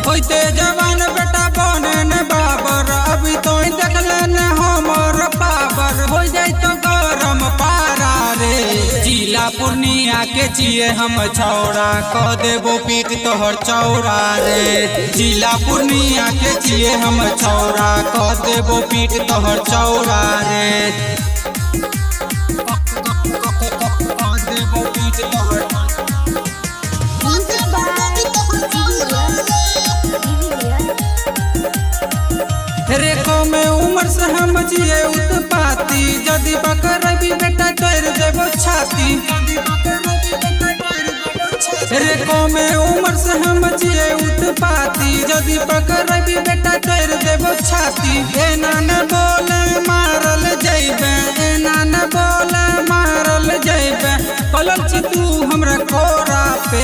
होते जवान बेटा बने न बाबर, अभी तो देखले न हमर पावर, हो जाए तो गरम पारा रे। जिला पूर्णिया के चिए हम छौड़ा, कह देबो पीट तोहर चौड़ा रे। जिला पूर्णिया के चिए हम छौड़ा, कह देबो पीट तोहर चौड़ा रे। कह देबो पीट तोहर रेखो में उम्र से हम जिए उत्पाती, जदि पकड़ भी बेटा तोड़ देबो छाती। रेखो में उम्र से हम जिए उत्पाती, जदि पकड़ भी बेटा तोड़ देबो छाती। एना न बोले मारल जइबे, एना न बोले मारल जइबे। पलल छी तू हमरा कोरा पे,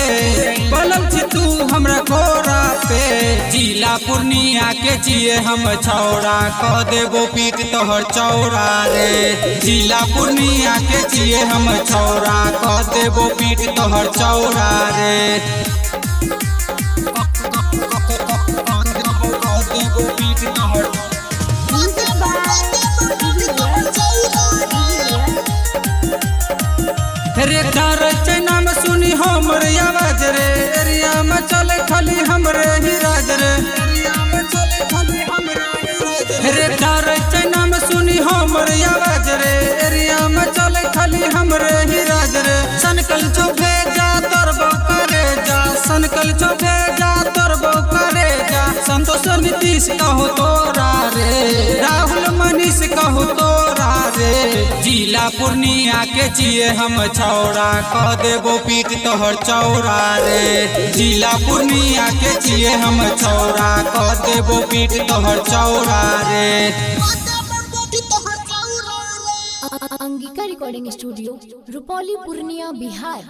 पलल छी तू हमरा कोरा पे। जिला पूर्णिया के चिए हम छौड़ा, कह देबो पीट तोहर चौड़ा रे। जिला पूर्णिया के चिए हम छौड़ा, कह देबो पीट तोहर चौड़ा रे। कह देबो पीट तोहर रे। डर चैना में सुनी हमर आवाज रे, एरिया में चले खाली हमरे ही राज रे। रे डर चैना में सुनी हमर आवाज रे, एरिया में चले खाली हमरे ही राज रे। सनकल छो भेजा तोरबो करे जा, सनकल छो भेजा तोरबो करे जा। संतोष नीतीश कहो तोरा रे, राहुल मनीष कहो तोरा रे। जिला पूर्णिया के चिए हम छौड़ा, कह देबो पीट तोहर चौड़ा रे। जिला पूर्णिया के चिए हम छौड़ा, कह देबो पीट तोहर चौड़ा रे। Angika recording studio, Rupauli, Purnia, Bihar.